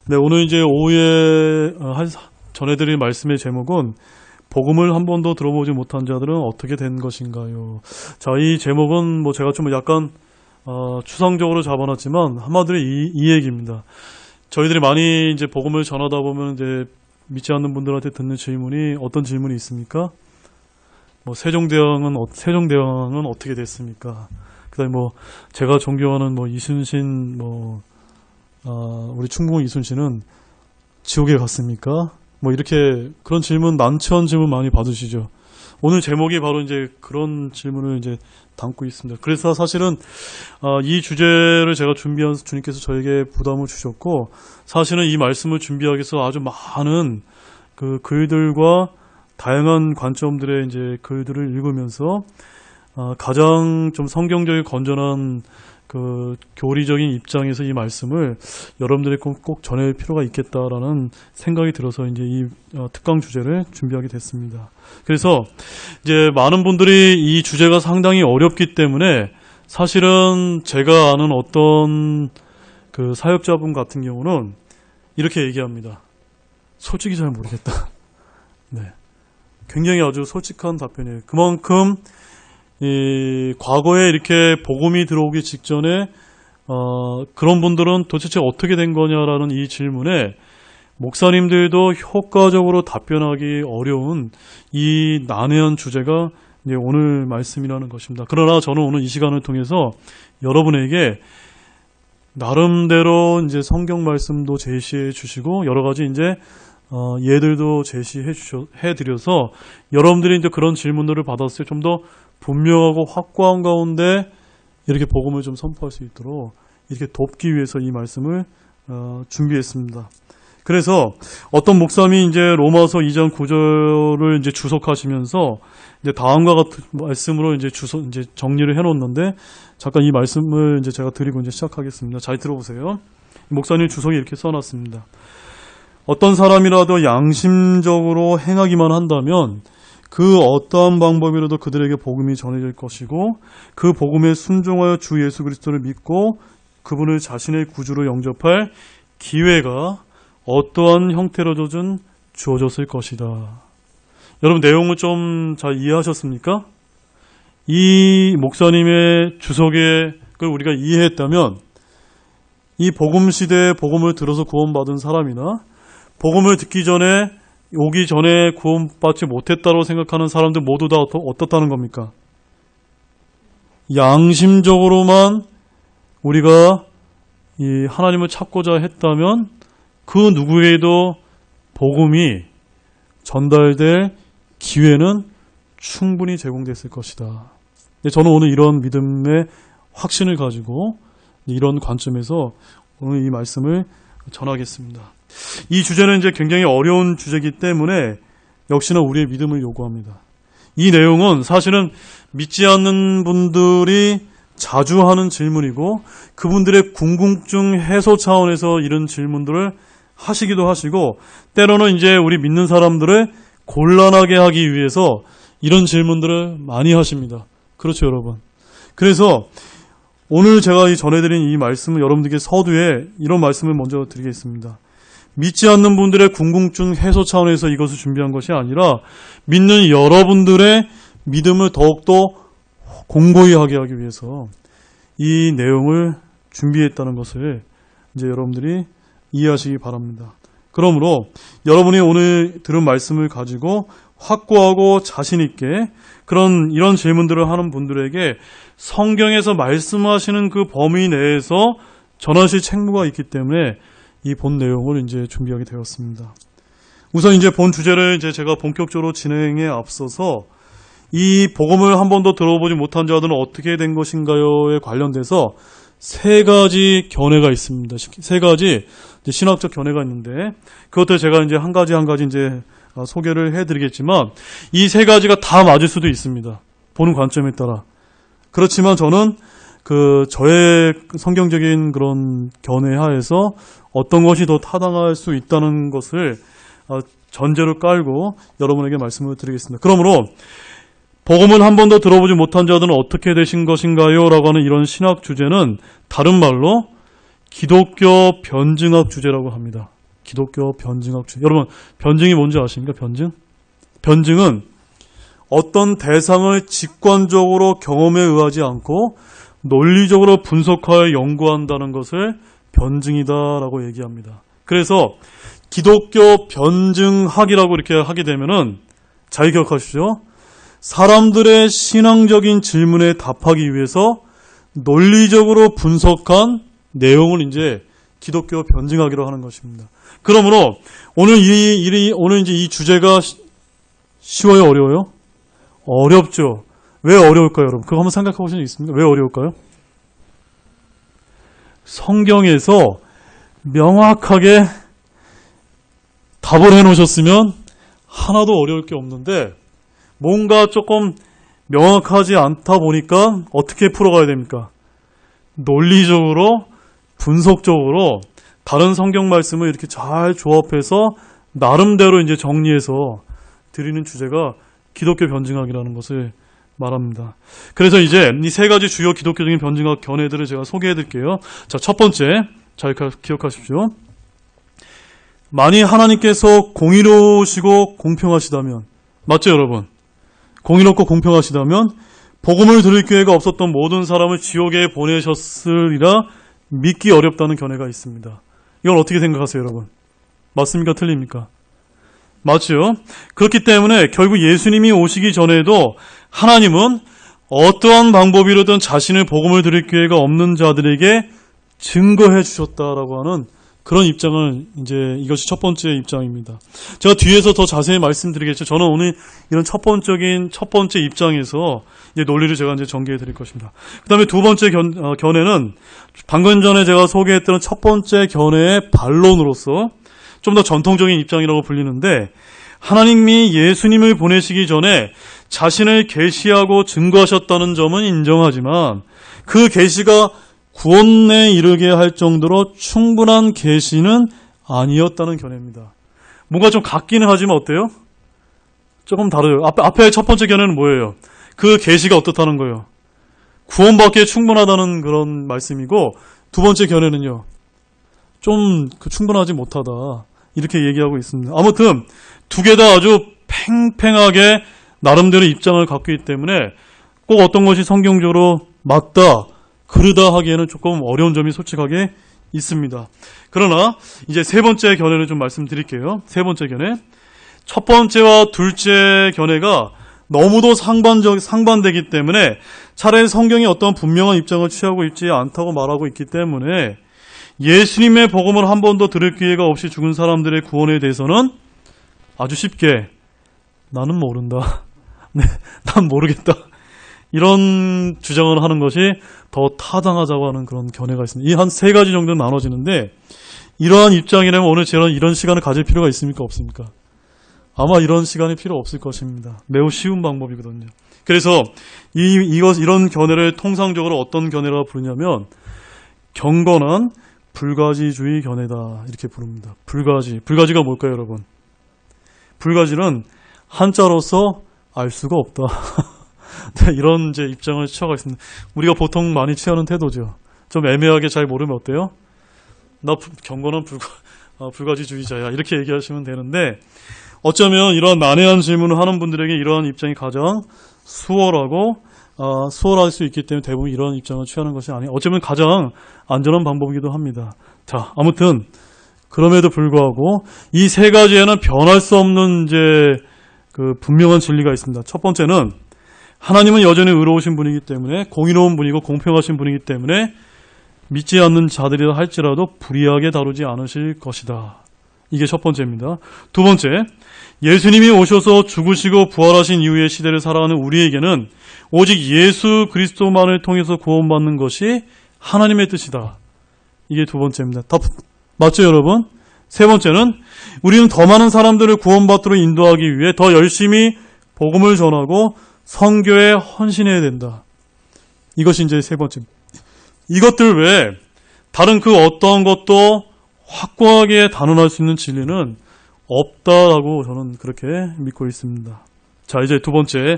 네, 오늘 이제 오후에 전해드릴 말씀의 제목은 복음을 한 번도 들어보지 못한 자들은 어떻게 된 것인가요? 자, 이 제목은 뭐 제가 좀 약간 추상적으로 잡아놨지만 한마디로 이 얘기입니다. 저희들이 많이 이제 복음을 전하다 보면 이제 믿지 않는 분들한테 듣는 질문이 어떤 질문이 있습니까? 뭐 세종대왕은 어떻게 됐습니까? 그다음에 뭐 제가 존경하는 뭐 이순신 우리 충북 이순신은 지옥에 갔습니까? 뭐 이렇게 그런 질문 난처한 질문 많이 받으시죠. 오늘 제목이 바로 이제 그런 질문을 이제 담고 있습니다. 그래서 사실은 이 주제를 제가 준비하면서 주님께서 저에게 부담을 주셨고, 사실은 이 말씀을 준비하기 위해서 아주 많은 그 글들과 다양한 관점들의 이제 글들을 읽으면서 가장 좀 성경적인 건전한 그 교리적인 입장에서 이 말씀을 여러분들에게 꼭 전할 필요가 있겠다라는 생각이 들어서 이제 이 특강 주제를 준비하게 됐습니다. 그래서 이제 많은 분들이 이 주제가 상당히 어렵기 때문에 사실은 제가 아는 어떤 그 사역자분 같은 경우는 이렇게 얘기합니다. 솔직히 잘 모르겠다. 네. 굉장히 아주 솔직한 답변이에요. 그만큼 과거에 이렇게 복음이 들어오기 직전에 그런 분들은 도대체 어떻게 된 거냐라는 이 질문에 목사님들도 효과적으로 답변하기 어려운 이 난해한 주제가 이제 오늘 말씀이라는 것입니다. 그러나 저는 오늘 이 시간을 통해서 여러분에게 나름대로 이제 성경 말씀도 제시해 주시고 여러 가지 이제 예들도 제시해 드려서 여러분들이 이제 그런 질문들을 받았을 때 좀 더 분명하고 확고한 가운데 이렇게 복음을 좀 선포할 수 있도록 이렇게 돕기 위해서 이 말씀을 준비했습니다. 그래서 어떤 목사님이 이제 로마서 2장 9절을 이제 주석하시면서 이제 다음과 같은 말씀으로 이제 정리를 해놓았는데 잠깐 이 말씀을 이제 제가 드리고 이제 시작하겠습니다. 잘 들어보세요. 목사님 주석이 이렇게 써놨습니다. 어떤 사람이라도 양심적으로 행하기만 한다면 그 어떠한 방법이라도 그들에게 복음이 전해질 것이고 그 복음에 순종하여 주 예수 그리스도를 믿고 그분을 자신의 구주로 영접할 기회가 어떠한 형태로든 주어졌을 것이다. 여러분 내용을 좀 잘 이해하셨습니까? 이 목사님의 주석을 우리가 이해했다면 이 복음 시대에 복음을 들어서 구원받은 사람이나 복음을 듣기 전에 오기 전에 구원받지 못했다고 생각하는 사람들 모두 다 어떻다는 겁니까? 양심적으로만 우리가 이 하나님을 찾고자 했다면 그 누구에게도 복음이 전달될 기회는 충분히 제공됐을 것이다. 저는 오늘 이런 믿음의 확신을 가지고 이런 관점에서 오늘 이 말씀을 전하겠습니다. 이 주제는 이제 굉장히 어려운 주제이기 때문에 역시나 우리의 믿음을 요구합니다. 이 내용은 사실은 믿지 않는 분들이 자주 하는 질문이고 그분들의 궁금증 해소 차원에서 이런 질문들을 하시기도 하시고 때로는 이제 우리 믿는 사람들을 곤란하게 하기 위해서 이런 질문들을 많이 하십니다. 그렇죠, 여러분. 그래서 오늘 제가 전해드린 이 말씀은 여러분들께 서두에 이런 말씀을 먼저 드리겠습니다. 믿지 않는 분들의 궁금증 해소 차원에서 이것을 준비한 것이 아니라 믿는 여러분들의 믿음을 더욱더 공고히 하게 하기 위해서 이 내용을 준비했다는 것을 이제 여러분들이 이해하시기 바랍니다. 그러므로 여러분이 오늘 들은 말씀을 가지고 확고하고 자신 있게 이런 질문들을 하는 분들에게 성경에서 말씀하시는 그 범위 내에서 전하실 책무가 있기 때문에 이 본 내용을 이제 준비하게 되었습니다. 우선 이제 본 주제를 이제 제가 본격적으로 진행에 앞서서 이 복음을 한 번도 들어보지 못한 자들은 어떻게 된 것인가요에 관련돼서 세 가지 견해가 있습니다. 세 가지 신학적 견해가 있는데 그것들 제가 이제 한 가지 이제 소개를 해드리겠지만 이 세 가지가 다 맞을 수도 있습니다. 보는 관점에 따라. 그렇지만 저는 저의 성경적인 그런 견해 하에서 어떤 것이 더 타당할 수 있다는 것을 전제로 깔고 여러분에게 말씀을 드리겠습니다. 그러므로 복음을 한 번도 들어보지 못한 자들은 어떻게 되신 것인가요? 라고 하는 이런 신학 주제는 다른 말로 기독교 변증학 주제라고 합니다. 기독교 변증학. 여러분, 변증이 뭔지 아십니까? 변증? 변증은 어떤 대상을 직관적으로 경험에 의하지 않고 논리적으로 분석하여 연구한다는 것을 변증이다라고 얘기합니다. 그래서 기독교 변증학이라고 이렇게 하게 되면은 잘 기억하십시오. 사람들의 신앙적인 질문에 답하기 위해서 논리적으로 분석한 내용을 이제 기독교 변증학이라고 하는 것입니다. 그러므로 오늘 이제 이 주제가 쉬워요, 어려워요? 어렵죠. 왜 어려울까요, 여러분? 그거 한번 생각해 보신 적 있습니까? 왜 어려울까요? 성경에서 명확하게 답을 해놓으셨으면 하나도 어려울 게 없는데 뭔가 조금 명확하지 않다 보니까 어떻게 풀어가야 됩니까? 논리적으로, 분석적으로 다른 성경 말씀을 이렇게 잘 조합해서 나름대로 이제 정리해서 드리는 주제가 기독교 변증학이라는 것을 말합니다. 그래서 이제 이 세 가지 주요 기독교적인 변증학 견해들을 제가 소개해 드릴게요. 자, 첫 번째, 잘 기억하십시오. 만일 하나님께서 공의로우시고 공평하시다면, 맞죠, 여러분? 공의롭고 공평하시다면 복음을 들을 기회가 없었던 모든 사람을 지옥에 보내셨으리라 믿기 어렵다는 견해가 있습니다. 이걸 어떻게 생각하세요, 여러분? 맞습니까? 틀립니까? 맞죠? 그렇기 때문에 결국 예수님이 오시기 전에도 하나님은 어떠한 방법이로든 자신의 복음을 들을 기회가 없는 자들에게 증거해 주셨다라고 하는 그런 입장을 이제 이것이 첫 번째 입장입니다. 제가 뒤에서 더 자세히 말씀드리겠죠. 저는 오늘 이런 첫 번째 입장에서 이제 논리를 제가 이제 전개해 드릴 것입니다. 그다음에 두 번째 견해는 방금 전에 제가 소개했던 첫 번째 견해의 반론으로서 좀 더 전통적인 입장이라고 불리는데, 하나님이 예수님을 보내시기 전에 자신을 계시하고 증거하셨다는 점은 인정하지만 그 계시가 구원에 이르게 할 정도로 충분한 계시는 아니었다는 견해입니다. 뭔가 좀 같기는 하지만 어때요? 조금 다르요. 앞에 첫 번째 견해는 뭐예요? 그 계시가 어떻다는 거예요? 구원받기에 충분하다는 그런 말씀이고, 두 번째 견해는요, 좀 충분하지 못하다, 이렇게 얘기하고 있습니다. 아무튼 두 개 다 아주 팽팽하게 나름대로 입장을 갖고 있기 때문에 꼭 어떤 것이 성경적으로 맞다, 그르다 하기에는 조금 어려운 점이 솔직하게 있습니다. 그러나 이제 세 번째 견해를 좀 말씀드릴게요. 세 번째 견해. 첫 번째와 둘째 견해가 너무도 상반되기 때문에 차라리 성경이 어떤 분명한 입장을 취하고 있지 않다고 말하고 있기 때문에 예수님의 복음을 한 번도 들을 기회가 없이 죽은 사람들의 구원에 대해서는 아주 쉽게 나는 모른다. 네, 난 모르겠다. 이런 주장을 하는 것이 더 타당하자고 하는 그런 견해가 있습니다. 이 한 세 가지 정도 나눠지는데, 이러한 입장이라면 오늘 제가 이런 시간을 가질 필요가 있습니까? 없습니까? 아마 이런 시간이 필요 없을 것입니다. 매우 쉬운 방법이거든요. 그래서 이런 견해를 통상적으로 어떤 견해라고 부르냐면 경건한 불가지주의 견해다, 이렇게 부릅니다. 불가지가 뭘까요, 여러분? 불가지는 한자로서 알 수가 없다. 네, 이런 이제 입장을 취하고 있습니다. 우리가 보통 많이 취하는 태도죠. 좀 애매하게 잘 모르면 어때요? 나 경건한 불가지주의자야, 이렇게 얘기하시면 되는데, 어쩌면 이런 난해한 질문을 하는 분들에게 이러한 입장이 가장 수월할 수 있기 때문에 대부분 이런 입장을 취하는 것이 아니에요. 어쩌면 가장 안전한 방법이기도 합니다. 자, 아무튼 그럼에도 불구하고 이 세 가지에는 변할 수 없는 이제 그 분명한 진리가 있습니다. 첫 번째는 하나님은 여전히 의로우신 분이기 때문에, 공의로운 분이고 공평하신 분이기 때문에 믿지 않는 자들이라 할지라도 불의하게 다루지 않으실 것이다. 이게 첫 번째입니다. 두 번째, 예수님이 오셔서 죽으시고 부활하신 이후의 시대를 살아가는 우리에게는 오직 예수 그리스도만을 통해서 구원받는 것이 하나님의 뜻이다. 이게 두 번째입니다. 맞죠, 여러분? 세 번째는 우리는 더 많은 사람들을 구원받도록 인도하기 위해 더 열심히 복음을 전하고 선교에 헌신해야 된다. 이것이 이제 세 번째입니다. 이것들 외에 다른 그 어떠한 것도 확고하게 단언할 수 있는 진리는 없다라고 저는 그렇게 믿고 있습니다. 자, 이제 두 번째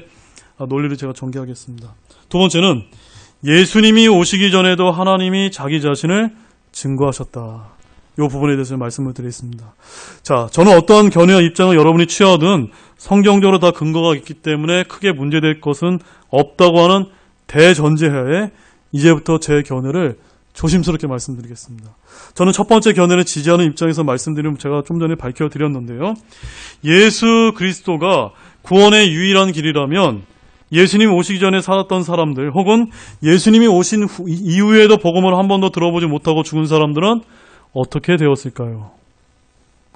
논리를 제가 전개하겠습니다. 두 번째는 예수님이 오시기 전에도 하나님이 자기 자신을 증거하셨다. 이 부분에 대해서 말씀을 드리겠습니다. 자, 저는 어떠한 견해와 입장을 여러분이 취하든 성경적으로 다 근거가 있기 때문에 크게 문제될 것은 없다고 하는 대전제하에 이제부터 제 견해를 조심스럽게 말씀드리겠습니다. 저는 첫 번째 견해를 지지하는 입장에서 말씀드리면 제가 좀 전에 밝혀드렸는데요. 예수 그리스도가 구원의 유일한 길이라면 예수님 오시기 전에 살았던 사람들 혹은 예수님이 오신 이후에도 복음을 한 번도 들어보지 못하고 죽은 사람들은 어떻게 되었을까요?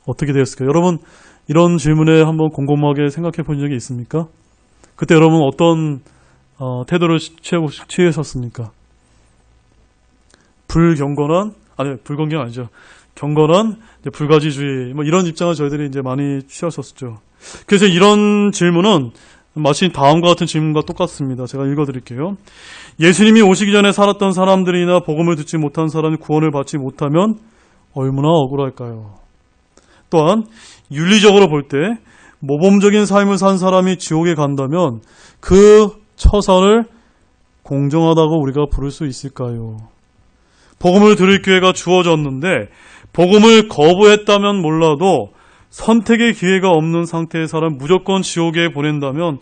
어떻게 되었을까요? 여러분 이런 질문에 한번 곰곰하게 생각해 본 적이 있습니까? 그때 여러분 어떤 태도를 취하셨습니까? 불경건한 아니죠. 경건한 불가지주의 뭐 이런 입장을 저희들이 이제 많이 취하셨었죠. 그래서 이런 질문은 마치 다음과 같은 질문과 똑같습니다. 제가 읽어드릴게요. 예수님이 오시기 전에 살았던 사람들이나 복음을 듣지 못한 사람이 구원을 받지 못하면 얼마나 억울할까요? 또한 윤리적으로 볼 때 모범적인 삶을 산 사람이 지옥에 간다면 그 처사를 공정하다고 우리가 부를 수 있을까요? 복음을 들을 기회가 주어졌는데 복음을 거부했다면 몰라도 선택의 기회가 없는 상태의 사람 무조건 지옥에 보낸다면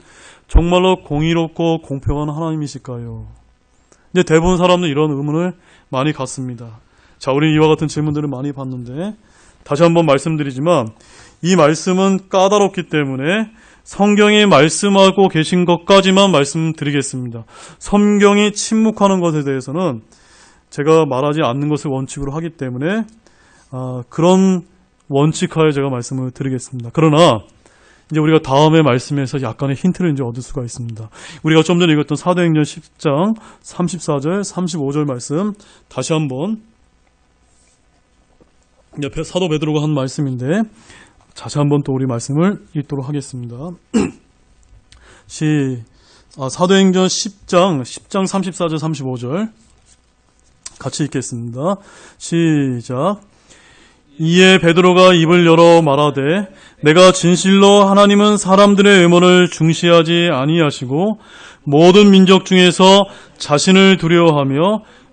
정말로 공의롭고 공평한 하나님이실까요? 이제 대부분 사람은 이런 의문을 많이 갖습니다. 자, 우리는 이와 같은 질문들을 많이 봤는데 다시 한번 말씀드리지만 이 말씀은 까다롭기 때문에 성경이 말씀하고 계신 것까지만 말씀드리겠습니다. 성경이 침묵하는 것에 대해서는 제가 말하지 않는 것을 원칙으로 하기 때문에 그런 원칙하에 제가 말씀을 드리겠습니다. 그러나 이제 우리가 다음의 말씀에서 약간의 힌트를 이제 얻을 수가 있습니다. 우리가 좀 전에 읽었던 사도행전 10장 34절, 35절 말씀 다시 한번 옆에 사도 베드로가 한 말씀인데 다시 한번 또 우리 말씀을 읽도록 하겠습니다. 사도행전 10장 34절, 35절 같이 읽겠습니다. 시작. 이에 베드로가 입을 열어 말하되 내가 진실로 하나님은 사람들의 의문을 중시하지 아니하시고 모든 민족 중에서 자신을 두려워하며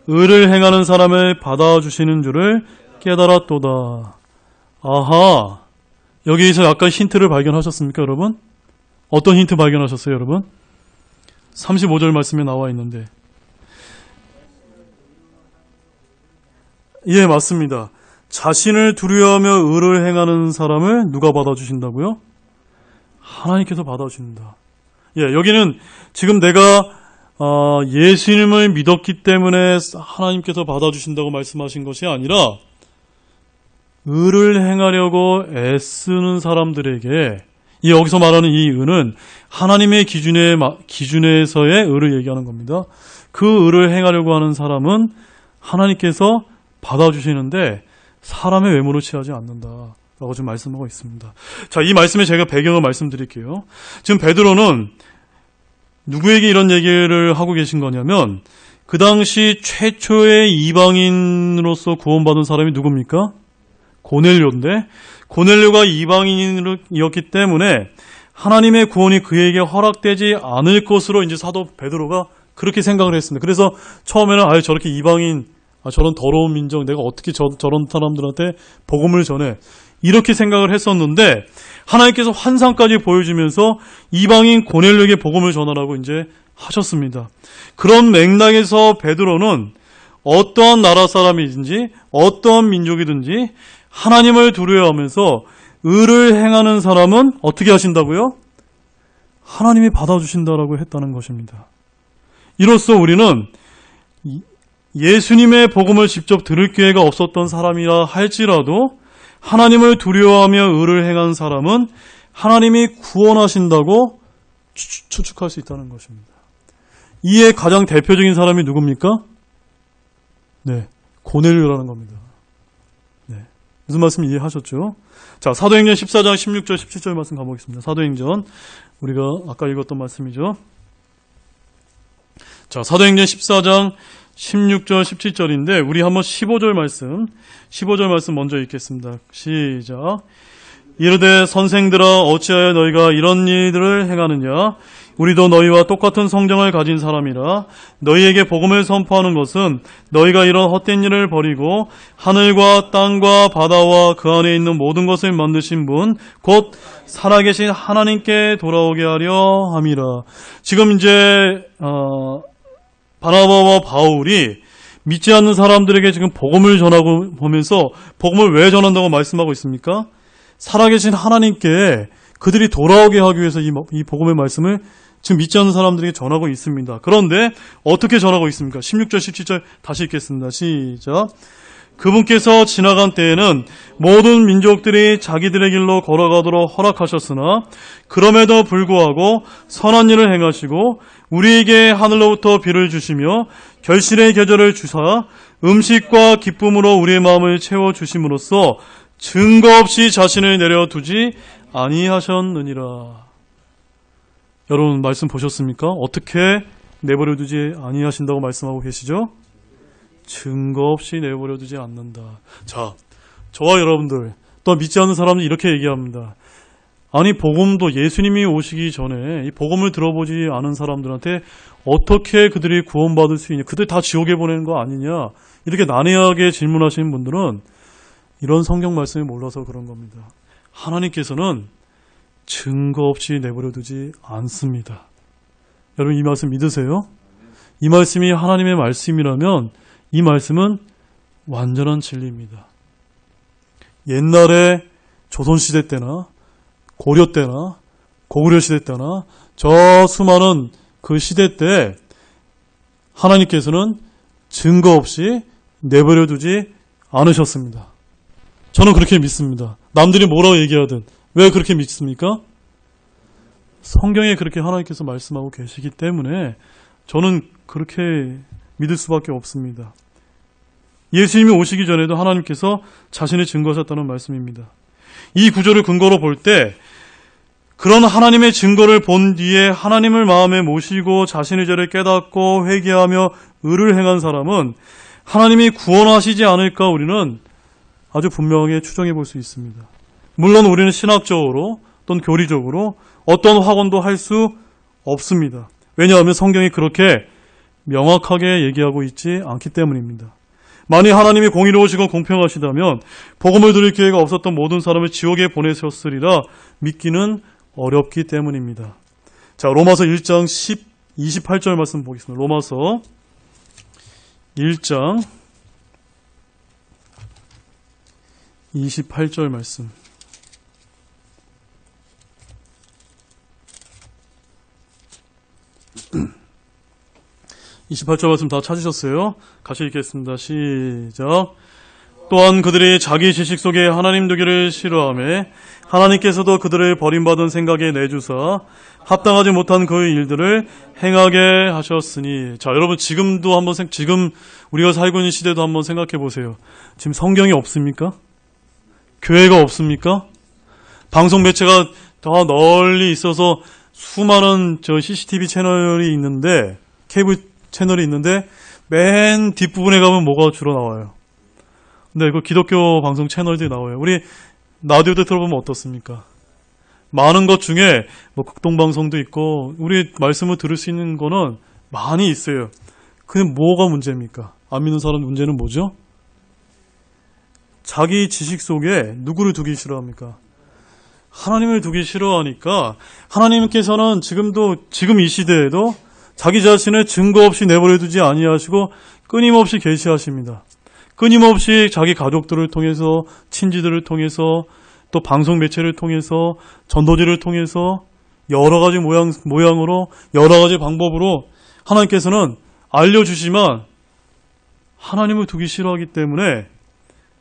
의를 행하는 사람을 받아주시는 줄을 깨달았도다. 아하, 여기에서 약간 힌트를 발견하셨습니까, 여러분? 어떤 힌트 발견하셨어요, 여러분? 35절 말씀에 나와 있는데. 예, 맞습니다. 자신을 두려워하며 의를 행하는 사람을 누가 받아주신다고요? 하나님께서 받아주신다. 예, 여기는 지금 내가 예수님을 믿었기 때문에 하나님께서 받아주신다고 말씀하신 것이 아니라 의를 행하려고 애쓰는 사람들에게 여기서 말하는 이 의는 하나님의 기준에서의 의를 얘기하는 겁니다. 그 의를 행하려고 하는 사람은 하나님께서 받아주시는데 사람의 외모를 취하지 않는다라고 지금 말씀하고 있습니다. 자, 이 말씀에 제가 배경을 말씀드릴게요. 지금 베드로는 누구에게 이런 얘기를 하고 계신 거냐면 그 당시 최초의 이방인으로서 구원받은 사람이 누굽니까? 고넬료인데 고넬료가 이방인이었기 때문에 하나님의 구원이 그에게 허락되지 않을 것으로 이제 사도 베드로가 그렇게 생각을 했습니다. 그래서 처음에는 저렇게 이방인, 저런 더러운 민족, 내가 어떻게 저런 사람들한테 복음을 전해, 이렇게 생각을 했었는데 하나님께서 환상까지 보여주면서 이방인 고넬료에게 복음을 전하라고 이제 하셨습니다. 그런 맥락에서 베드로는 어떠한 나라 사람이든지 어떠한 민족이든지 하나님을 두려워하면서 의를 행하는 사람은 어떻게 하신다고요? 하나님이 받아주신다라고 했다는 것입니다. 이로써 우리는 예수님의 복음을 직접 들을 기회가 없었던 사람이라 할지라도 하나님을 두려워하며 의를 행한 사람은 하나님이 구원하신다고 추측할 수 있다는 것입니다. 이에 가장 대표적인 사람이 누굽니까? 네, 고넬료라는 겁니다. 네, 무슨 말씀 이해하셨죠? 자, 사도행전 14장 16절 17절 말씀 가보겠습니다. 사도행전 우리가 아까 읽었던 말씀이죠. 자, 사도행전 14장 16절 17절인데 우리 한번 15절 말씀 먼저 읽겠습니다. 시작. 이르되 선생들아 어찌하여 너희가 이런 일들을 행하느냐? 우리도 너희와 똑같은 성정을 가진 사람이라. 너희에게 복음을 선포하는 것은 너희가 이런 헛된 일을 버리고 하늘과 땅과 바다와 그 안에 있는 모든 것을 만드신 분 곧 살아계신 하나님께 돌아오게 하려 함이라. 지금 이제 바나바와 바울이 믿지 않는 사람들에게 지금 복음을 전하고 보면서 복음을 왜 전한다고 말씀하고 있습니까? 살아계신 하나님께 그들이 돌아오게 하기 위해서 이 복음의 말씀을 지금 믿지 않는 사람들에게 전하고 있습니다. 그런데 어떻게 전하고 있습니까? 16절, 17절 다시 읽겠습니다. 시작. 그분께서 지나간 때에는 모든 민족들이 자기들의 길로 걸어가도록 허락하셨으나 그럼에도 불구하고 선한 일을 행하시고 우리에게 하늘로부터 비를 주시며 결실의 계절을 주사 음식과 기쁨으로 우리의 마음을 채워주심으로써 증거 없이 자신을 내려두지 아니하셨느니라. 여러분 말씀 보셨습니까? 어떻게 내버려두지 아니하신다고 말씀하고 계시죠? 증거 없이 내버려두지 않는다. 자, 저와 여러분들 또 믿지 않는 사람은 이렇게 얘기합니다. 아니 복음도 예수님이 오시기 전에 이 복음을 들어보지 않은 사람들한테 어떻게 그들이 구원받을 수 있냐, 그들 다 지옥에 보내는 거 아니냐, 이렇게 난해하게 질문하시는 분들은 이런 성경 말씀을 몰라서 그런 겁니다. 하나님께서는 증거 없이 내버려두지 않습니다. 여러분 이 말씀 믿으세요? 이 말씀이 하나님의 말씀이라면 이 말씀은 완전한 진리입니다. 옛날에 조선시대 때나 고려 때나 고구려 시대 때나 저 수많은 그 시대 때 하나님께서는 증거 없이 내버려두지 않으셨습니다. 저는 그렇게 믿습니다. 남들이 뭐라고 얘기하든. 왜 그렇게 믿습니까? 성경에 그렇게 하나님께서 말씀하고 계시기 때문에 저는 그렇게 믿을 수밖에 없습니다. 예수님이 오시기 전에도 하나님께서 자신을 증거하셨다는 말씀입니다. 이 구절을 근거로 볼 때 그런 하나님의 증거를 본 뒤에 하나님을 마음에 모시고 자신의 죄를 깨닫고 회개하며 의를 행한 사람은 하나님이 구원하시지 않을까 우리는 아주 분명하게 추정해 볼 수 있습니다. 물론 우리는 신학적으로 또는 교리적으로 어떤 확언도 할 수 없습니다. 왜냐하면 성경이 그렇게 명확하게 얘기하고 있지 않기 때문입니다. 만일 하나님이 공의로우시고 공평하시다면 복음을 들을 기회가 없었던 모든 사람을 지옥에 보내셨으리라 믿기는 어렵기 때문입니다. 자, 로마서 1장 28절 말씀 보겠습니다. 로마서 1장 28절 말씀. 28절 말씀 다 찾으셨어요? 같이 읽겠습니다. 시작. 또한 그들이 자기 지식 속에 하나님 두기를 싫어하며 하나님께서도 그들을 버림받은 생각에 내주사 합당하지 못한 그 일들을 행하게 하셨으니. 자, 여러분 지금도 한번 지금 우리가 살고 있는 시대도 한번 생각해 보세요. 지금 성경이 없습니까? 교회가 없습니까? 방송 매체가 더 널리 있어서 수많은 CCTV 채널이 있는데, 케이블 채널이 있는데 맨 뒷부분에 가면 뭐가 주로 나와요? 근데 그 기독교 방송 채널들이 나와요. 우리 라디오도 들어보면 어떻습니까? 많은 것 중에 뭐 극동방송도 있고 우리 말씀을 들을 수 있는 거는 많이 있어요. 그게 뭐가 문제입니까? 안 믿는 사람 문제는 뭐죠? 자기 지식 속에 누구를 두기 싫어합니까? 하나님을 두기 싫어하니까 하나님께서는 지금 이 시대에도 자기 자신을 증거 없이 내버려두지 아니하시고 끊임없이 계시하십니다. 끊임없이 자기 가족들을 통해서, 친지들을 통해서, 또 방송 매체를 통해서, 전도지를 통해서 여러 가지 모양으로 여러 가지 방법으로 하나님께서는 알려주시지만 하나님을 두기 싫어하기 때문에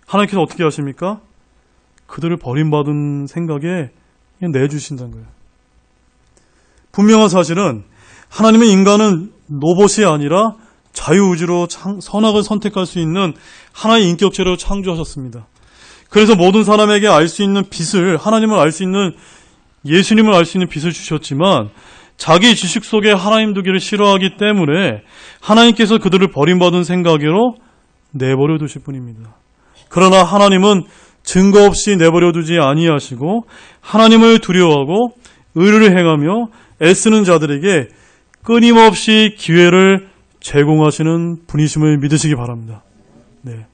하나님께서 어떻게 하십니까? 그들을 버림받은 생각에 그냥 내주신다는 거예요. 분명한 사실은 하나님은 인간은 로봇이 아니라 자유의지로 선악을 선택할 수 있는 하나의 인격체로 창조하셨습니다. 그래서 모든 사람에게 알 수 있는 빛을, 하나님을 알 수 있는, 예수님을 알 수 있는 빛을 주셨지만 자기 지식 속에 하나님 두기를 싫어하기 때문에 하나님께서 그들을 버림받은 생각으로 내버려 두실 뿐입니다. 그러나 하나님은 증거 없이 내버려 두지 아니하시고 하나님을 두려워하고 의를 행하며 애쓰는 자들에게 끊임없이 기회를 제공하시는 분이심을 믿으시기 바랍니다. 네.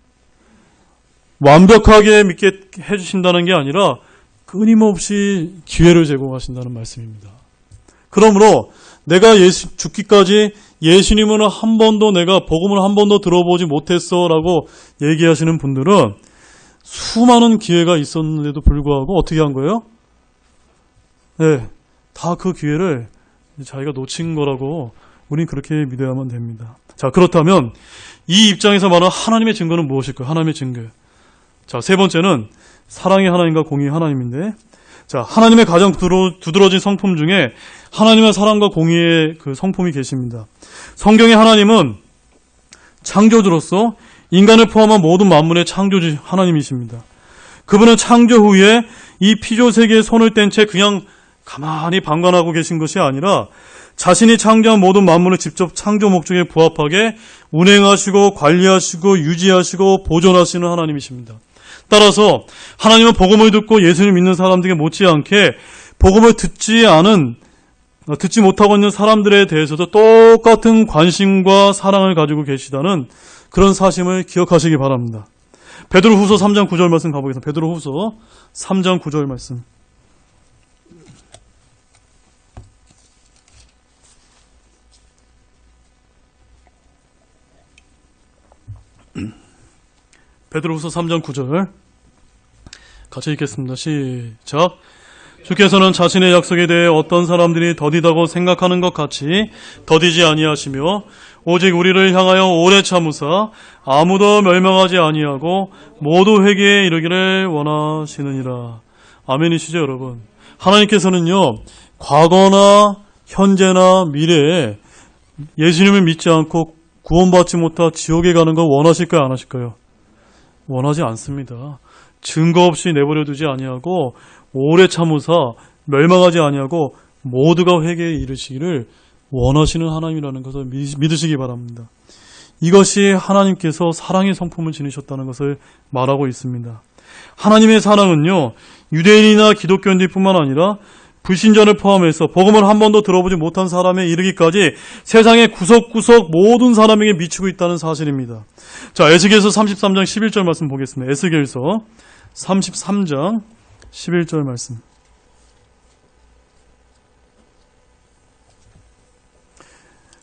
완벽하게 믿게 해주신다는 게 아니라 끊임없이 기회를 제공하신다는 말씀입니다. 그러므로 내가 죽기까지 예수님은 한 번도 내가 복음을 한 번도 들어보지 못했어 라고 얘기하시는 분들은 수많은 기회가 있었는데도 불구하고 어떻게 한 거예요? 네, 다 그 기회를 자기가 놓친 거라고 우린 그렇게 믿어야만 됩니다. 자, 그렇다면 이 입장에서 말하는 하나님의 증거는 무엇일까요? 하나님의 증거. 자, 세 번째는 사랑의 하나님과 공의의 하나님인데, 자, 하나님의 가장 두드러진 성품 중에 하나님의 사랑과 공의의 그 성품이 계십니다. 성경의 하나님은 창조주로서 인간을 포함한 모든 만물의 창조주 하나님이십니다. 그분은 창조 후에 이 피조 세계에 손을 뗀 채 그냥 가만히 방관하고 계신 것이 아니라 자신이 창조한 모든 만물을 직접 창조 목적에 부합하게 운행하시고 관리하시고 유지하시고 보존하시는 하나님이십니다. 따라서 하나님은 복음을 듣고 예수를 믿는 사람들에게 못지않게 복음을 듣지 못하고 있는 사람들에 대해서도 똑같은 관심과 사랑을 가지고 계시다는 그런 사실을 기억하시기 바랍니다. 베드로후서 3장 9절 말씀 가보겠습니다. 베드로후서 3장 9절 말씀. 베드로후서 3장 9절 같이 읽겠습니다. 시작. 주께서는 자신의 약속에 대해 어떤 사람들이 더디다고 생각하는 것 같이 더디지 아니하시며 오직 우리를 향하여 오래 참으사 아무도 멸망하지 아니하고 모두 회개에 이르기를 원하시느니라. 아멘이시죠, 여러분? 하나님께서는요, 과거나 현재나 미래에 예수님을 믿지 않고 구원받지 못하 지옥에 가는 걸 원하실까요, 안 하실까요? 원하지 않습니다. 증거 없이 내버려 두지 아니하고 오래 참으사 멸망하지 아니하고 모두가 회개에 이르시기를 원하시는 하나님이라는 것을 믿으시기 바랍니다. 이것이 하나님께서 사랑의 성품을 지니셨다는 것을 말하고 있습니다. 하나님의 사랑은요, 유대인이나 기독교인들뿐만 아니라 불신자를 포함해서 복음을 한 번도 들어보지 못한 사람에 이르기까지 세상의 구석구석 모든 사람에게 미치고 있다는 사실입니다. 자, 에스겔서 33장 11절 말씀 보겠습니다. 에스겔서 33장 11절 말씀.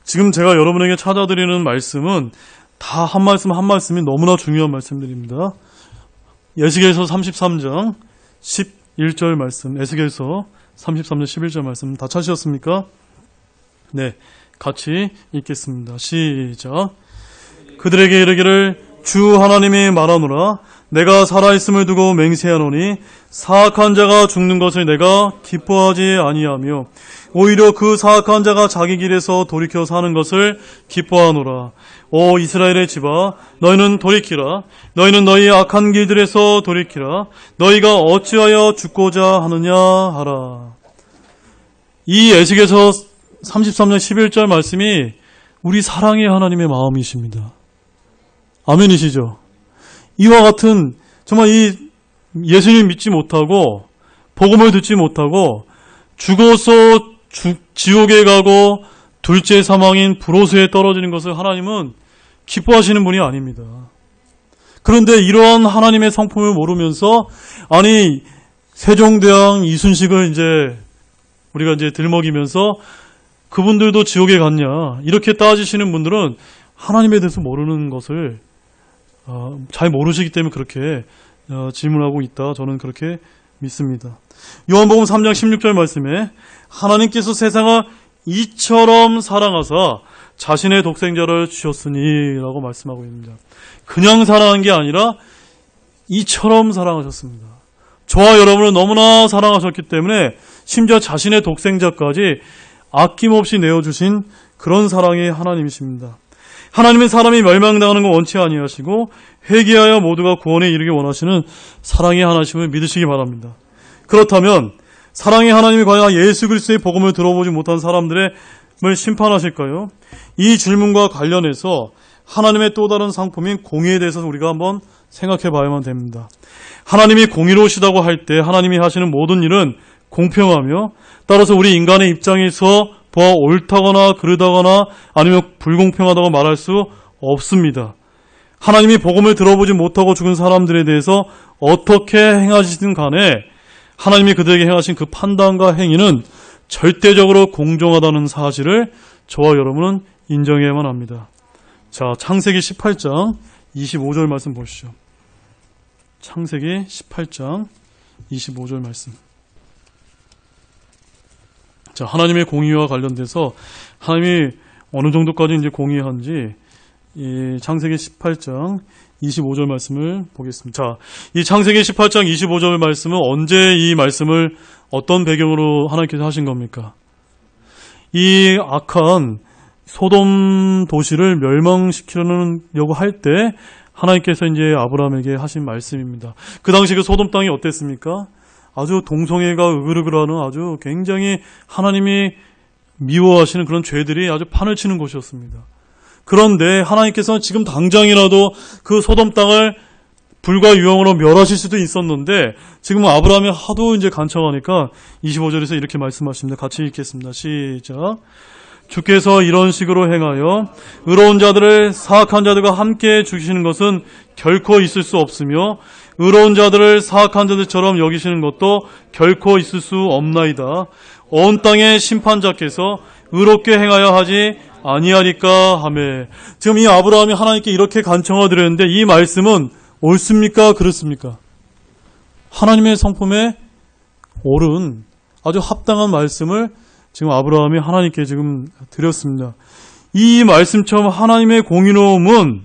지금 제가 여러분에게 찾아드리는 말씀은 다 한 말씀 한 말씀이 너무나 중요한 말씀들입니다. 에스겔서 33장 11절 말씀, 에스겔서 33장 11절 말씀 다 찾으셨습니까? 네, 같이 읽겠습니다. 시작. 그들에게 이르기를 주 하나님이 말하노라. 내가 살아있음을 두고 맹세하노니 사악한 자가 죽는 것을 내가 기뻐하지 아니하며 오히려 그 사악한 자가 자기 길에서 돌이켜 사는 것을 기뻐하노라. 오 이스라엘의 집아, 너희는 돌이키라. 너희는 너희 악한 길들에서 돌이키라. 너희가 어찌하여 죽고자 하느냐 하라. 이 에스겔서 33장 11절 말씀이 우리 사랑의 하나님의 마음이십니다. 아멘이시죠? 이와 같은 정말 이 예수님 믿지 못하고 복음을 듣지 못하고 죽어서 지옥에 가고 둘째 사망인 불호수에 떨어지는 것을 하나님은 기뻐하시는 분이 아닙니다. 그런데 이러한 하나님의 성품을 모르면서 아니 세종대왕 이순식을 우리가 들먹이면서 그분들도 지옥에 갔냐 이렇게 따지시는 분들은 하나님에 대해서 모르는 것을 잘 모르시기 때문에 그렇게 질문하고 있다. 저는 그렇게 믿습니다. 요한복음 3장 16절 말씀에 하나님께서 세상을 이처럼 사랑하사 자신의 독생자를 주셨으니 라고 말씀하고 있습니다. 그냥 사랑한 게 아니라 이처럼 사랑하셨습니다. 저와 여러분을 너무나 사랑하셨기 때문에 심지어 자신의 독생자까지 아낌없이 내어주신 그런 사랑의 하나님이십니다. 하나님은 사람이 멸망당하는 걸 원치 아니하시고 회개하여 모두가 구원에 이르기 원하시는 사랑의 하나님을 믿으시기 바랍니다. 그렇다면 사랑의 하나님이 과연 예수 그리스도의 복음을 들어보지 못한 사람들을 심판하실까요? 이 질문과 관련해서 하나님의 또 다른 상품인 공의에 대해서 우리가 한번 생각해 봐야만 됩니다. 하나님이 공의로우시다고 할 때 하나님이 하시는 모든 일은 공평하며 따라서 우리 인간의 입장에서 보아 옳다거나 그르다거나 아니면 불공평하다고 말할 수 없습니다. 하나님이 복음을 들어보지 못하고 죽은 사람들에 대해서 어떻게 행하시든 간에 하나님이 그들에게 행하신 그 판단과 행위는 절대적으로 공정하다는 사실을 저와 여러분은 인정해야만 합니다. 자, 창세기 18장 25절 말씀 보시죠. 창세기 18장 25절 말씀. 자, 하나님의 공의와 관련돼서 하나님이 어느 정도까지 이제 공의한지 이 창세기 18장 25절 말씀을 보겠습니다. 자, 이 창세기 18장 25절 말씀은 언제 이 말씀을 어떤 배경으로 하나님께서 하신 겁니까? 이 악한 소돔 도시를 멸망시키려고 할 때 하나님께서 이제 아브라함에게 하신 말씀입니다. 그 당시 그 소돔 땅이 어땠습니까? 아주 동성애가 으글으글하는 아주 굉장히 하나님이 미워하시는 그런 죄들이 아주 판을 치는 곳이었습니다. 그런데 하나님께서는 지금 당장이라도 그 소돔 땅을 불과 유황으로 멸하실 수도 있었는데 지금 아브라함이 하도 이제 간청하니까 25절에서 이렇게 말씀하십니다. 같이 읽겠습니다. 시작. 주께서 이런 식으로 행하여 의로운 자들을 사악한 자들과 함께 죽이시는 것은 결코 있을 수 없으며 의로운 자들을 사악한 자들처럼 여기시는 것도 결코 있을 수 없나이다. 온 땅의 심판자께서 의롭게 행하여 하지 아니하리까 하매. 지금 이 아브라함이 하나님께 이렇게 간청을 드렸는데 이 말씀은 옳습니까? 그렇습니까? 하나님의 성품에 옳은 아주 합당한 말씀을 지금 아브라함이 하나님께 지금 드렸습니다. 이 말씀처럼 하나님의 공의로움은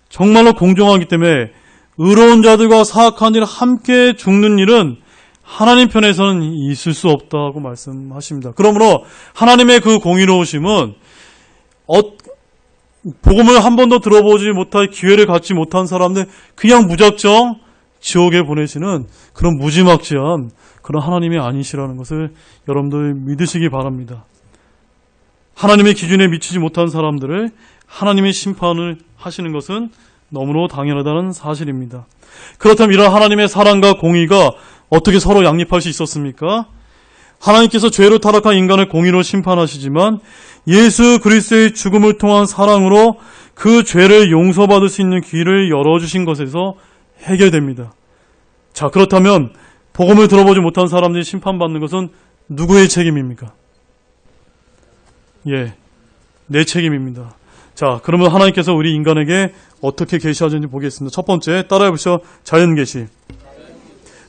정말로 공정하기 때문에 의로운 자들과 사악한 자들이 함께 죽는 일은 하나님 편에서는 있을 수 없다고 말씀하십니다. 그러므로 하나님의 그 공의로우심은 복음을 한 번도 들어보지 못할 기회를 갖지 못한 사람들 그냥 무작정 지옥에 보내시는 그런 무지막지한 그런 하나님이 아니시라는 것을 여러분들 믿으시기 바랍니다. 하나님의 기준에 미치지 못한 사람들을 하나님이 심판을 하시는 것은 너무나 당연하다는 사실입니다. 그렇다면 이런 하나님의 사랑과 공의가 어떻게 서로 양립할 수 있었습니까? 하나님께서 죄로 타락한 인간을 공의로 심판하시지만 예수 그리스도의 죽음을 통한 사랑으로 그 죄를 용서받을 수 있는 길을 열어주신 것에서 해결됩니다. 자, 그렇다면 복음을 들어보지 못한 사람들이 심판받는 것은 누구의 책임입니까? 예, 내 책임입니다. 자, 그러면 하나님께서 우리 인간에게 어떻게 계시하는지 보겠습니다. 첫 번째, 따라해 보시죠. 자연계시.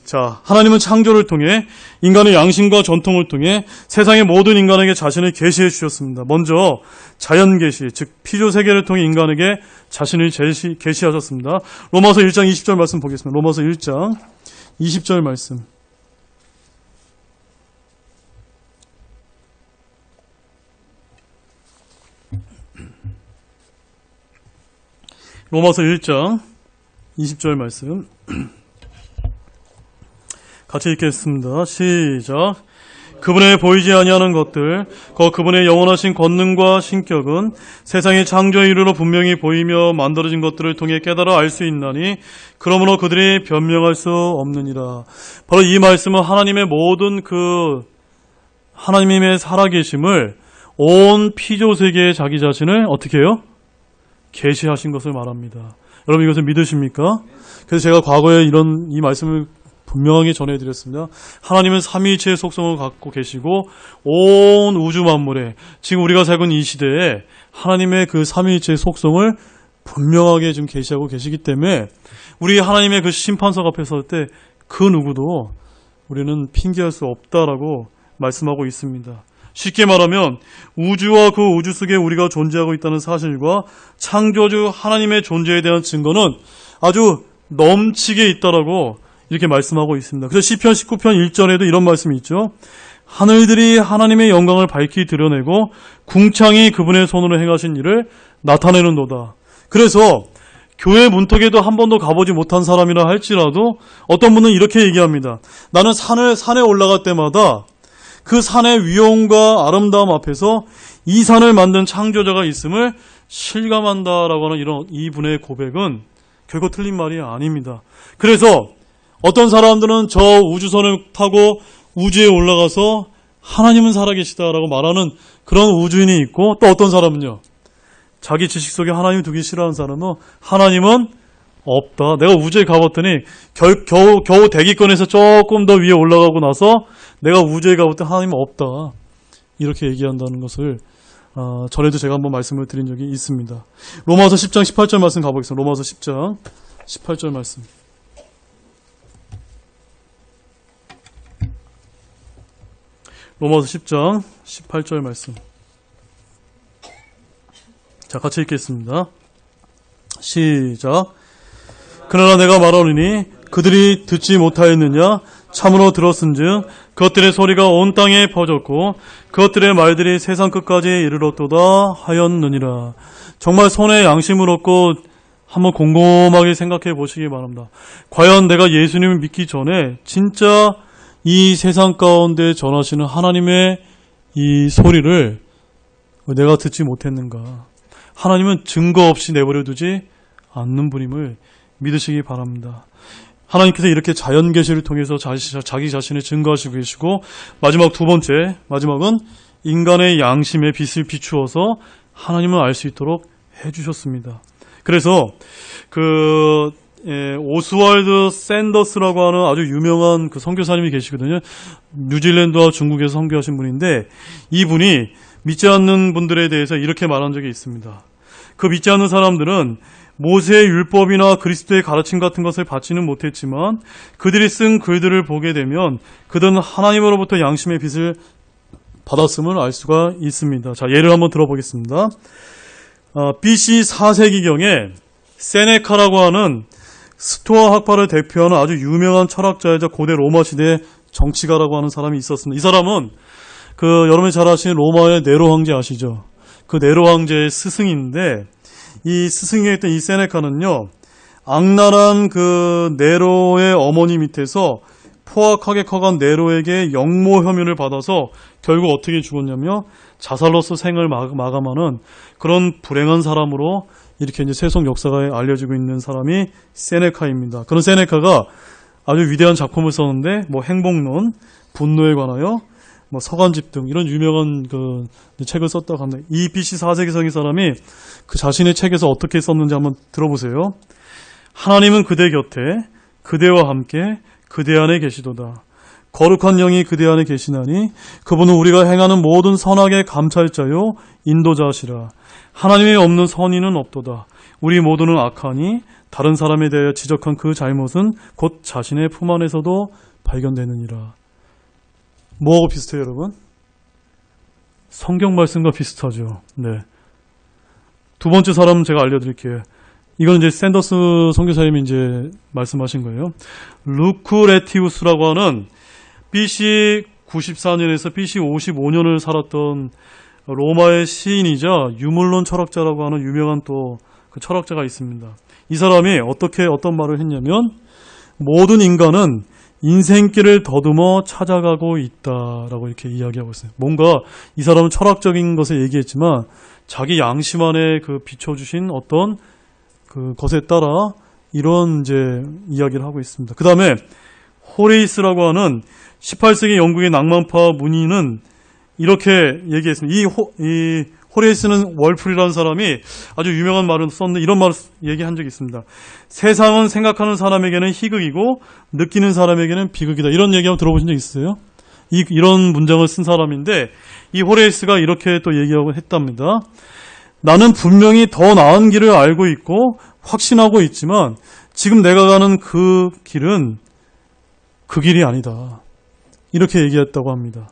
자, 하나님은 창조를 통해 인간의 양심과 전통을 통해 세상의 모든 인간에게 자신을 계시해 주셨습니다. 먼저 자연계시, 즉 피조세계를 통해 인간에게 자신을 계시하셨습니다. 로마서 1장 20절 말씀 보겠습니다. 로마서 1장 20절 말씀. 로마서 1장 20절 말씀. 같이 읽겠습니다. 시작. 그분의 보이지 아니하는 것들, 그분의 영원하신 권능과 신격은 세상의 창조의 이르로 분명히 보이며 만들어진 것들을 통해 깨달아 알 수 있나니 그러므로 그들이 변명할 수 없느니라. 바로 이 말씀은 하나님의 모든 그 하나님의 살아계심을 온 피조세계에 자기 자신을 어떻게 해요? 계시하신 것을 말합니다. 여러분 이것을 믿으십니까? 그래서 제가 과거에 이 말씀을 분명하게 전해드렸습니다. 하나님은 삼위일체의 속성을 갖고 계시고 온 우주 만물에 지금 우리가 살고 있는 이 시대에 하나님의 그 삼위일체의 속성을 분명하게 지금 계시하고 계시기 때문에 우리 하나님의 그 심판석 앞에 설 때 그 누구도 우리는 핑계할 수 없다라고 말씀하고 있습니다. 쉽게 말하면 우주와 그 우주 속에 우리가 존재하고 있다는 사실과 창조주 하나님의 존재에 대한 증거는 아주 넘치게 있다라고 이렇게 말씀하고 있습니다. 그래서 시편 19편 1절에도 이런 말씀이 있죠. 하늘들이 하나님의 영광을 밝히 드러내고 궁창이 그분의 손으로 행하신 일을 나타내는도다. 그래서 교회 문턱에도 한 번도 가보지 못한 사람이라 할지라도 어떤 분은 이렇게 얘기합니다. 나는 산에 올라갈 때마다 그 산의 위엄과 아름다움 앞에서 이 산을 만든 창조자가 있음을 실감한다라고 하는 이런 이분의 고백은 결코 틀린 말이 아닙니다. 그래서 어떤 사람들은 저 우주선을 타고 우주에 올라가서 하나님은 살아계시다라고 말하는 그런 우주인이 있고, 또 어떤 사람은요, 자기 지식 속에 하나님을 두기 싫어하는 사람은 하나님은 없다. 내가 우주에 가봤더니 겨우 대기권에서 조금 더 위에 올라가고 나서 내가 우주에 가봤더니 하나님은 없다. 이렇게 얘기한다는 것을 전에도 제가 한번 말씀을 드린 적이 있습니다. 로마서 10장 18절 말씀 가보겠습니다. 로마서 10장 18절 말씀. 로마서 10장 18절 말씀. 자, 같이 읽겠습니다. 시작. 그러나 내가 말하노니 그들이 듣지 못하였느냐? 참으로 들었은즉 그것들의 소리가 온 땅에 퍼졌고 그것들의 말들이 세상 끝까지 이르렀도다 하였느니라. 정말 손에 양심을 얻고 한번 곰곰하게 생각해 보시기 바랍니다. 과연 내가 예수님을 믿기 전에 진짜 이 세상 가운데 전하시는 하나님의 이 소리를 내가 듣지 못했는가? 하나님은 증거 없이 내버려 두지 않는 분임을 믿으시기 바랍니다. 하나님께서 이렇게 자연 계시를 통해서 자기 자신을 증거하시고 계시고, 마지막 두 번째, 마지막은 인간의 양심의 빛을 비추어서 하나님을 알 수 있도록 해주셨습니다. 그래서 오스왈드 샌더스라고 하는 아주 유명한 그 선교사님이 계시거든요. 뉴질랜드와 중국에서 선교하신 분인데, 이분이 믿지 않는 분들에 대해서 이렇게 말한 적이 있습니다. 그 믿지 않는 사람들은 모세의 율법이나 그리스도의 가르침 같은 것을 받지는 못했지만 그들이 쓴 글들을 보게 되면 그들은 하나님으로부터 양심의 빛을 받았음을 알 수가 있습니다. 자, 예를 한번 들어보겠습니다. BC 4세기경에 세네카라고 하는 스토아 학파를 대표하는 아주 유명한 철학자이자 고대 로마 시대 정치가라고 하는 사람이 있었습니다. 이 사람은 여러분이 잘 아시는 로마의 네로 황제 아시죠? 그 네로 황제의 스승인데, 이 스승이었던 이 세네카는요, 악랄한 그 네로의 어머니 밑에서 포악하게 커간 네로에게 역모 혐의를 받아서 결국 어떻게 죽었냐며 자살로서 생을 마감하는 그런 불행한 사람으로 이렇게 이제 세속 역사가 알려지고 있는 사람이 세네카입니다. 그런 세네카가 아주 위대한 작품을 썼는데, 행복론, 분노에 관하여, 서간집 등 이런 유명한 그 책을 썼다고 합니다. 이 BC 4세기 성의 사람이 그 자신의 책에서 어떻게 썼는지 한번 들어보세요. 하나님은 그대 곁에 그대와 함께 그대 안에 계시도다. 거룩한 영이 그대 안에 계시나니 그분은 우리가 행하는 모든 선악의 감찰자요 인도자시라. 하나님이 없는 선인은 없도다. 우리 모두는 악하니 다른 사람에 대하여 지적한 그 잘못은 곧 자신의 품 안에서도 발견되느니라. 뭐하고 비슷해요, 여러분? 성경 말씀과 비슷하죠. 네. 두 번째 사람 제가 알려드릴게요. 이건 이제 샌더스 선교사님이 이제 말씀하신 거예요. 루크레티우스라고 하는 BC 94년에서 BC 55년을 살았던 로마의 시인이자 유물론 철학자라고 하는 유명한 또 그 철학자가 있습니다. 이 사람이 어떤 말을 했냐면, 모든 인간은 인생길을 더듬어 찾아가고 있다라고 이렇게 이야기하고 있어요. 뭔가 이 사람은 철학적인 것을 얘기했지만 자기 양심 안에 비춰주신 어떤 그 것에 따라 이런 이제 이야기를 하고 있습니다. 그 다음에 호레이스라고 하는 18세기 영국의 낭만파 문인은 이렇게 얘기했습니다. 이 호레이스는 월풀이라는 사람이 아주 유명한 말을 썼는데 이런 말을 얘기한 적이 있습니다. 세상은 생각하는 사람에게는 희극이고 느끼는 사람에게는 비극이다. 이런 얘기 한번 들어보신 적 있으세요? 이런 문장을 쓴 사람인데, 이 호레이스가 이렇게 또 얘기하고 했답니다. 나는 분명히 더 나은 길을 알고 있고 확신하고 있지만 지금 내가 가는 그 길은 그 길이 아니다. 이렇게 얘기했다고 합니다.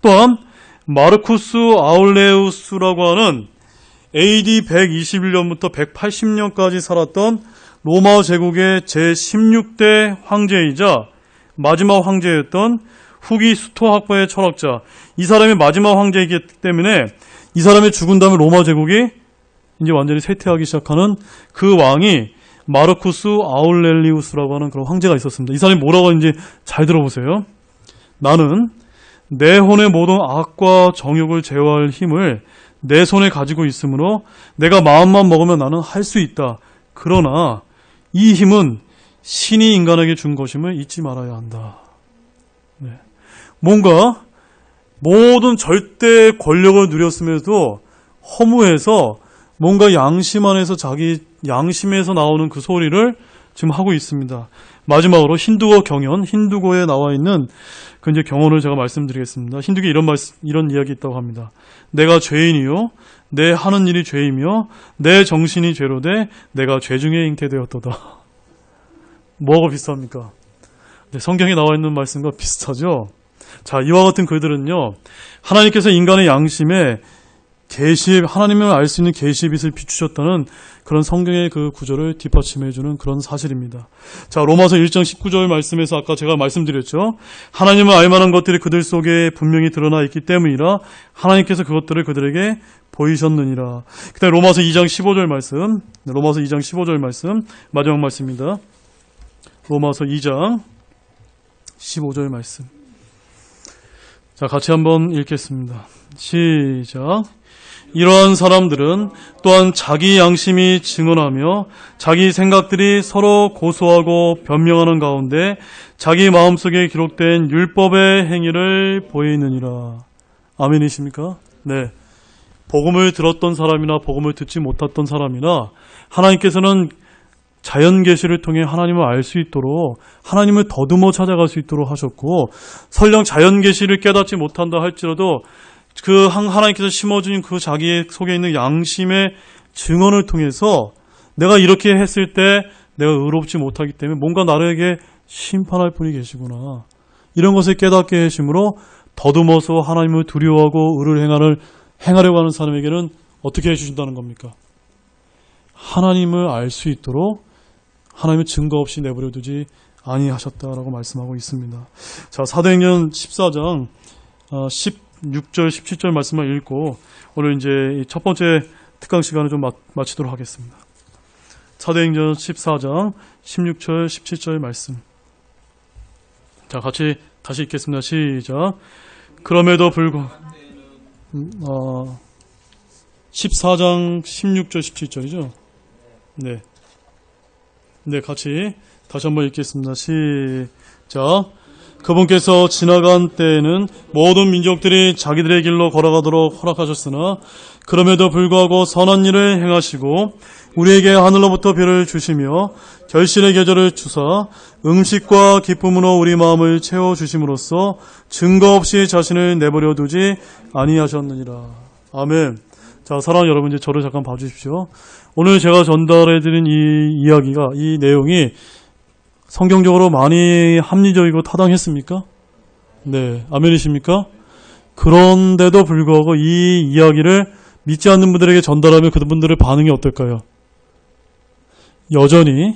또한 마르쿠스 아울레우스라고 하는 AD 121년부터 180년까지 살았던 로마 제국의 제16대 황제이자 마지막 황제였던 후기 수토 학파의 철학자, 이 사람이 마지막 황제이기 때문에 이 사람이 죽은 다음에 로마 제국이 이제 완전히 쇠퇴하기 시작하는 그 왕이 마르쿠스 아울렐리우스라고 하는 그런 황제가 있었습니다. 이 사람이 뭐라고 하는지 잘 들어보세요. 나는 내 혼의 모든 악과 정욕을 제어할 힘을 내 손에 가지고 있으므로 내가 마음만 먹으면 나는 할 수 있다. 그러나 이 힘은 신이 인간에게 준 것임을 잊지 말아야 한다. 네. 뭔가 모든 절대 권력을 누렸음에도 허무해서 뭔가 양심 안에서 자기 양심에서 나오는 그 소리를 지금 하고 있습니다. 마지막으로 힌두어 경연, 힌두어에 나와 있는 그 이제 경언을 제가 말씀드리겠습니다. 힌두교에 이런 이야기 있다고 합니다. 내가 죄인이요, 내 하는 일이 죄이며 내 정신이 죄로되 내가 죄 중에 잉태되었도다. 뭐하고 비슷합니까? 네, 성경에 나와 있는 말씀과 비슷하죠. 자, 이와 같은 글들은요, 하나님께서 인간의 양심에 하나님을 알 수 있는 계시의 빛을 비추셨다는 그런 성경의 그 구절을 뒷받침해주는 그런 사실입니다. 자, 로마서 1장 19절 말씀에서 아까 제가 말씀드렸죠. 하나님을 알만한 것들이 그들 속에 분명히 드러나 있기 때문이라 하나님께서 그것들을 그들에게 보이셨느니라. 그다음에 로마서 2장 15절 말씀, 로마서 2장 15절 말씀, 마지막 말씀입니다. 로마서 2장 15절 말씀. 자, 같이 한번 읽겠습니다. 시작. 이러한 사람들은 또한 자기 양심이 증언하며 자기 생각들이 서로 고소하고 변명하는 가운데 자기 마음속에 기록된 율법의 행위를 보이느니라. 아멘이십니까? 네. 복음을 들었던 사람이나 복음을 듣지 못했던 사람이나 하나님께서는 자연 계시를 통해 하나님을 알 수 있도록 하나님을 더듬어 찾아갈 수 있도록 하셨고, 설령 자연 계시를 깨닫지 못한다 할지라도 그 하나님께서 심어준 그 자기 속에 있는 양심의 증언을 통해서 내가 이렇게 했을 때 내가 의롭지 못하기 때문에 뭔가 나에게 심판할 분이 계시구나, 이런 것을 깨닫게 하심으로 더듬어서 하나님을 두려워하고 의를 행하려고 하는 사람에게는 어떻게 해주신다는 겁니까? 하나님을 알 수 있도록 하나님의 증거 없이 내버려 두지 아니하셨다라고 말씀하고 있습니다. 자, 사도행전 14장 16절, 17절 말씀을 읽고 오늘 이제 첫 번째 특강 시간을 좀 마치도록 하겠습니다. 사도행전 14장 16절, 17절 말씀. 자, 같이 다시 읽겠습니다. 시작. 그럼에도 불구하고 14장 16절, 17절이죠. 네. 네, 같이 다시 한번 읽겠습니다. 시작. 그분께서 지나간 때에는 모든 민족들이 자기들의 길로 걸어가도록 허락하셨으나 그럼에도 불구하고 선한 일을 행하시고 우리에게 하늘로부터 별을 주시며 결실의 계절을 주사 음식과 기쁨으로 우리 마음을 채워주심으로써 증거 없이 자신을 내버려 두지 아니하셨느니라. 아멘. 자, 사랑하는 여러분, 이제 저를 잠깐 봐주십시오. 오늘 제가 전달해드린 이 이야기가, 이 내용이 성경적으로 많이 합리적이고 타당했습니까? 네, 아멘이십니까? 그런데도 불구하고 이 이야기를 믿지 않는 분들에게 전달하면 그분들의 반응이 어떨까요? 여전히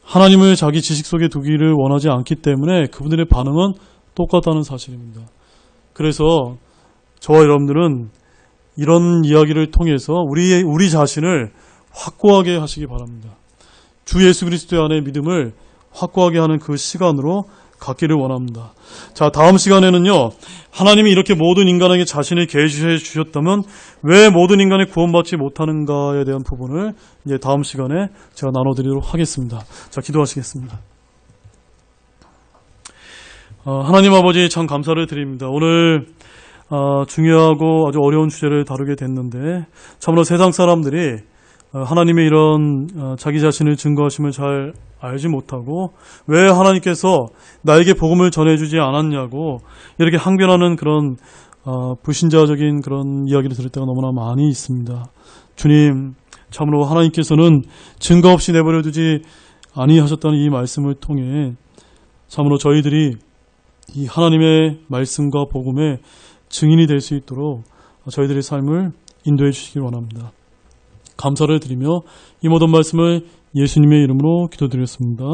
하나님을 자기 지식 속에 두기를 원하지 않기 때문에 그분들의 반응은 똑같다는 사실입니다. 그래서 저와 여러분들은 이런 이야기를 통해서 우리 자신을 확고하게 하시기 바랍니다. 주 예수 그리스도 안에 믿음을 확고하게 하는 그 시간으로 갖기를 원합니다. 자, 다음 시간에는요, 하나님이 이렇게 모든 인간에게 자신을 계시해 주셨다면 왜 모든 인간이 구원받지 못하는가에 대한 부분을 이제 다음 시간에 제가 나눠드리도록 하겠습니다. 자, 기도하시겠습니다. 하나님 아버지, 참 감사를 드립니다. 오늘 중요하고 아주 어려운 주제를 다루게 됐는데 참으로 세상 사람들이 하나님의 이런 자기 자신을 증거하심을 잘 알지 못하고 왜 하나님께서 나에게 복음을 전해주지 않았냐고 이렇게 항변하는 그런 불신자적인 그런 이야기를 들을 때가 너무나 많이 있습니다. 주님, 참으로 하나님께서는 증거 없이 내버려 두지 아니하셨다는 이 말씀을 통해 참으로 저희들이 이 하나님의 말씀과 복음의 증인이 될 수 있도록 저희들의 삶을 인도해 주시기 원합니다. 감사를 드리며 이 모든 말씀을 예수님의 이름으로 기도드렸습니다.